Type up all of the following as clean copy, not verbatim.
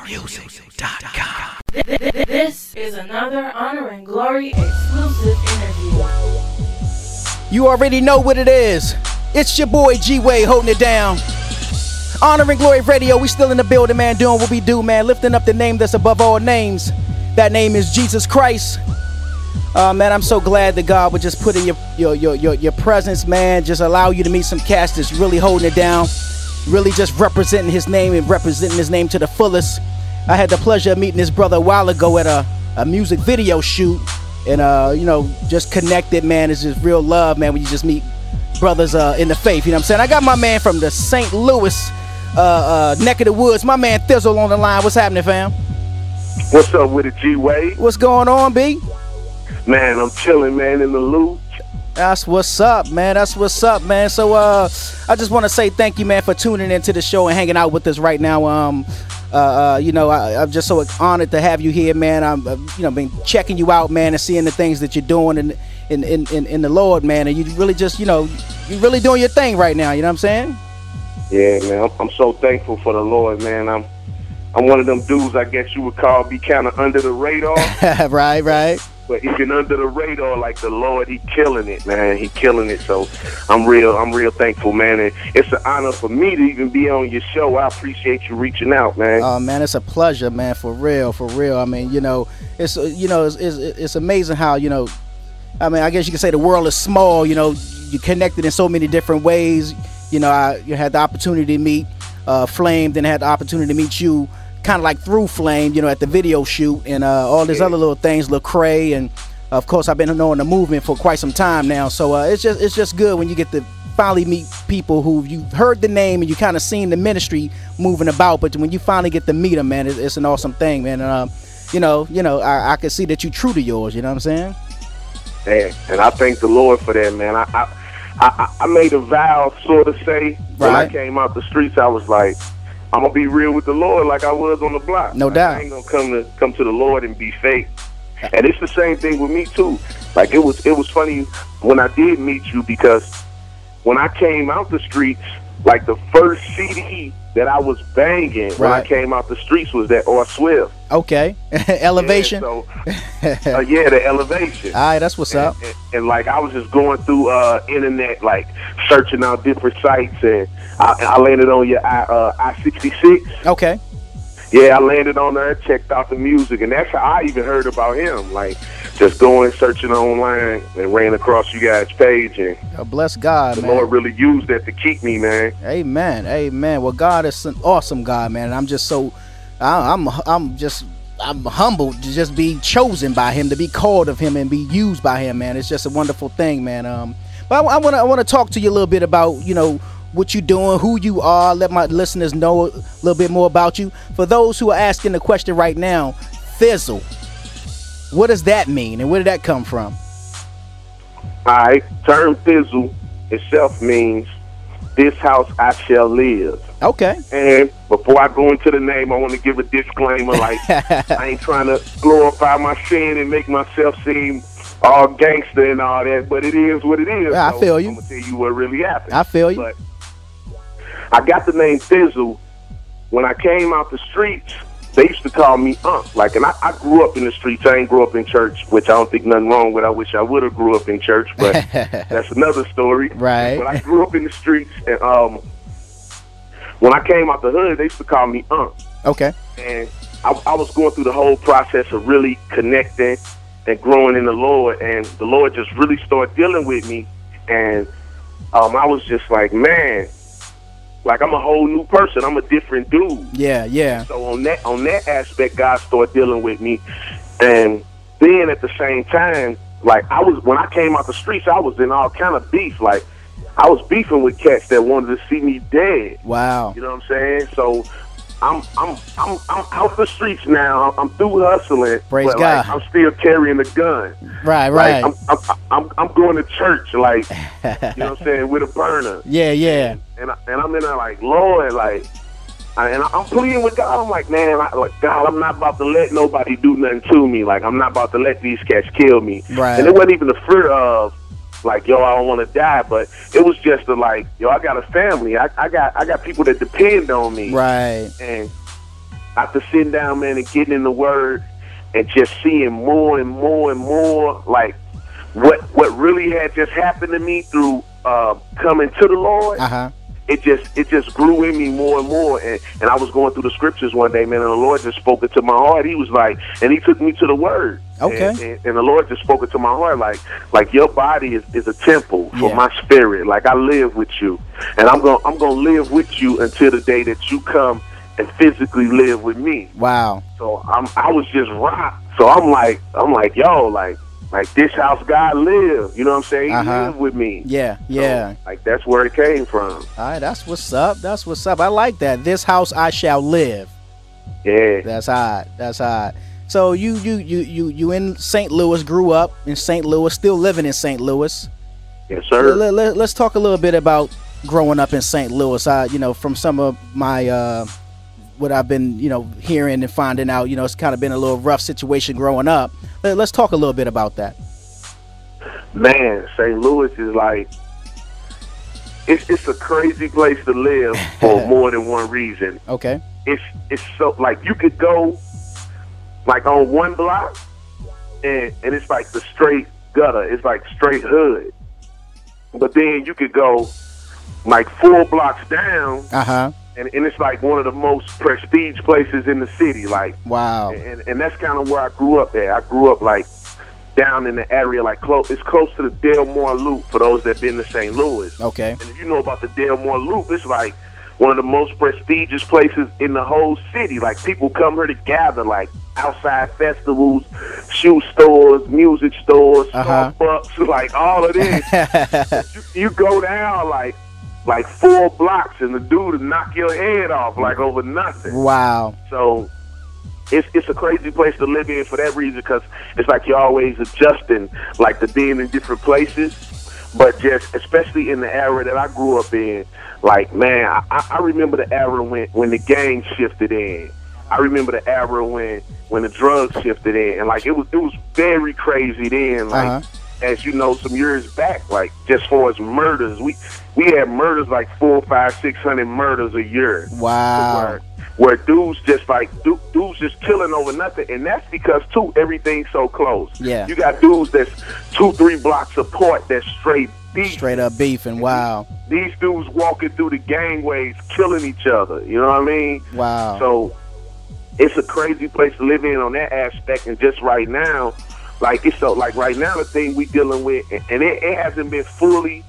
glorymusic.com. This is another Honor and Glory exclusive interview. You already know what it is. It's your boy G-Way holding it down. Honor and Glory Radio, we still in the building, man, doing what we do, man, lifting up the name that's above all names. That name is Jesus Christ. Man, I'm so glad that God would just put in your presence, man, just allow you to meet some cats that's really holding it down, really just representing his name and representing his name to the fullest. I had the pleasure of meeting this brother a while ago at a music video shoot, and you know, just connected, man. It's just real love, man, when you just meet brothers in the faith, you know what I'm saying? I got my man from the St. Louis neck of the woods, my man Thi'sl on the line. What's happening, fam? What's up with it, G-Way? What's going on, B? Man, I'm chilling, man, in the loop. That's what's up, man. That's what's up, man. So I just want to say thank you, man, for tuning into the show and hanging out with us right now. You know, I'm just so honored to have you here, man. I'm you know, been checking you out, man, and seeing the things that you're doing in the Lord, man. And you really just, you know, you're really doing your thing right now, you know what I'm saying? Yeah, man, I'm so thankful for the Lord, man. I'm one of them dudes, I guess you would call, be kind of under the radar. Right. But even under the radar, like the Lord, he killing it, man. He killing it. So I'm real thankful, man. And it's an honor for me to even be on your show. I appreciate you reaching out, man. Oh, man, it's a pleasure, man. For real. I mean, you know, it's amazing how, you know, I mean, I guess you could say the world is small. You know, you're connected in so many different ways. You know, you had the opportunity to meet Flame, then had the opportunity to meet you, kind of like through Flame, you know, at the video shoot, and all these other little things, Lecrae, and of course I've been knowing the movement for quite some time now. So it's just good when you get to finally meet people who you've heard the name and you kind of seen the ministry moving about, but when you finally get to meet them, man, it's an awesome thing, man. And you know, I can see that you're true to yours. You know what I'm saying? Yeah, and I thank the Lord for that, man. I made a vow, sort of say, when I came out the streets, I was like, I'm gonna be real with the Lord, like I was on the block. No doubt. I ain't gonna come to the Lord and be fake. And it's the same thing with me too. Like it was funny when I did meet you, because when I came out the streets, like the first CD that I was banging when I came out the streets was that R Swift. Okay. Elevation. Yeah, so, yeah, the Elevation. All right, that's what's up. And like I was just going through internet, like searching out different sites, and I landed on your I-66. Okay. Yeah, I landed on there, checked out the music, and that's how I even heard about him. Like, just going, searching online, and ran across you guys' page, and bless God, the man. Lord really used that to keep me, man. Amen. Well, God is an awesome God, man, and I'm just so, I'm humbled to just be chosen by Him, to be called of Him, and be used by Him, man. It's just a wonderful thing, man. But I want to talk to you a little bit about, you know, what you doing, who you are. Let my listeners know a little bit more about you. For those who are asking the question right now, Thi'sl, what does that mean, and where did that come from? Alright, term Thi'sl itself means this house I shall live. Okay. And before I go into the name, I want to give a disclaimer, like I ain't trying to glorify my sin and make myself seem all gangster and all that, but it is what it is. Yeah, I feel you. I'm gonna tell you what really happened. I feel you. But I got the name Thi'sl when I came out the streets. They used to call me Unc. Like, and I grew up in the streets. I ain't grew up in church, which I don't think nothing wrong with. I wish I would have grew up in church, but that's another story. Right. But I grew up in the streets, and when I came out the hood, they used to call me Unc. Okay. And I was going through the whole process of really connecting and growing in the Lord, and the Lord just really started dealing with me, and I was just like, man, like I'm a whole new person. I'm a different dude. Yeah. So on that aspect, God started dealing with me, and then at the same time, like when I came out the streets, I was in all kind of beef. Like I was beefing with cats that wanted to see me dead. Wow. You know what I'm saying? So I'm out the streets now. I'm through hustling. Praise but God. Like, I'm still carrying a gun. Right. Like, I'm going to church, like, you know what I'm saying, with a burner. Yeah. And I'm in there like, Lord, like, and I'm pleading with God. I'm like, man, God, I'm not about to let nobody do nothing to me. Like, I'm not about to let these cats kill me. Right. And it wasn't even the fear of, like, yo, I don't want to die, but it was just like, yo, I got a family. I got people that depend on me. Right. And after sitting down, man, and getting in the Word and just seeing more and more and more, like what really had just happened to me through coming to the Lord. It just grew in me more and more, and I was going through the scriptures one day, man, and the Lord just spoke it to my heart. He was like, and he took me to the Word. Okay. And the Lord just spoke it to my heart, like your body is a temple for my spirit. Like, I live with you, and I'm gonna live with you until the day that you come and physically live with me. Wow. So I was just rocked. So I'm like, yo, like this house God live. You know what I'm saying? He live with me. Yeah. So, like, that's where it came from. All right, that's what's up. That's what's up. I like that. This house I shall live. Yeah. That's hot. That's hot. So you in St. Louis, grew up in St. Louis, still living in St. Louis. Yes, sir. Let's talk a little bit about growing up in St. Louis. From some of my what I've been, hearing and finding out, it's kind of been a little rough situation growing up. Let's talk a little bit about that. Man, St. Louis is like, it's a crazy place to live for more than one reason. Okay. It's so, like, you could go like on one block and it's like the straight gutter. It's like straight hood. But then you could go like 4 blocks down. And it's like one of the most prestige places in the city. Like, wow. And that's kind of where I grew up at. I grew up like down in the area, like it's close to the Delmore Loop for those that been to St. Louis. Okay. And if you know about the Delmore Loop, it's like one of the most prestigious places in the whole city. Like, people come here to gather, like outside festivals, shoe stores, music stores, Starbucks, like all of this. you go down like 4 blocks, and the dude will knock your head off like over nothing. Wow. So it's a crazy place to live in for that reason, because it's like you're always adjusting, like, to being in different places. But just especially in the era that I grew up in, like, man, I remember the era when the gang shifted in. I remember the era when the drugs shifted in, and like it was very crazy then. Like, as you know, some years back, like, just for as murders, we had murders like 400, 500, 600 murders a year. Wow. Where dudes just dudes just killing over nothing, and that's because too everything's so close. Yeah. You got dudes that's 2-3 blocks apart that's straight beef. Straight up beefing. Wow. These dudes walking through the gangways, killing each other. You know what I mean? Wow. So it's a crazy place to live in on that aspect, and just right now. Like, it's so, like, right now, the thing we dealing with, and it hasn't been fully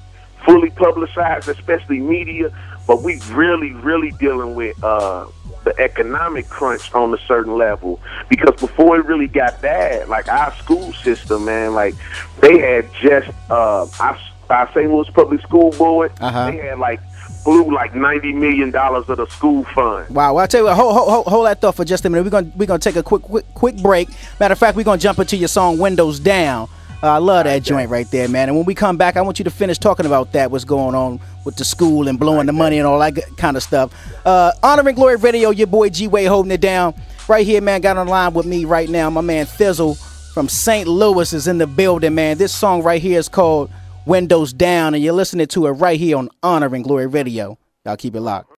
publicized, especially media, but we really dealing with the economic crunch on a certain level. Because before it really got bad, like, our school system, man, like, they had just, our St. Louis Public School Board, they had, like, blew like $90 million of the school fund. Wow. Well, I tell you what, hold that thought for just a minute. We're gonna take a quick break. Matter of fact, we're gonna jump into your song "Windows Down." I love that joint right there, man. And when we come back, I want you to finish talking about that. What's going on with the school and blowing the money and all that kind of stuff. Honoring Glory Radio, your boy G-Way holding it down right here, man. Got on the line with me right now. My man Thi'sl from St. Louis is in the building, man. This song right here is called "Windows Down," and you're listening to it right here on Honoring Glory Radio. Y'all keep it locked.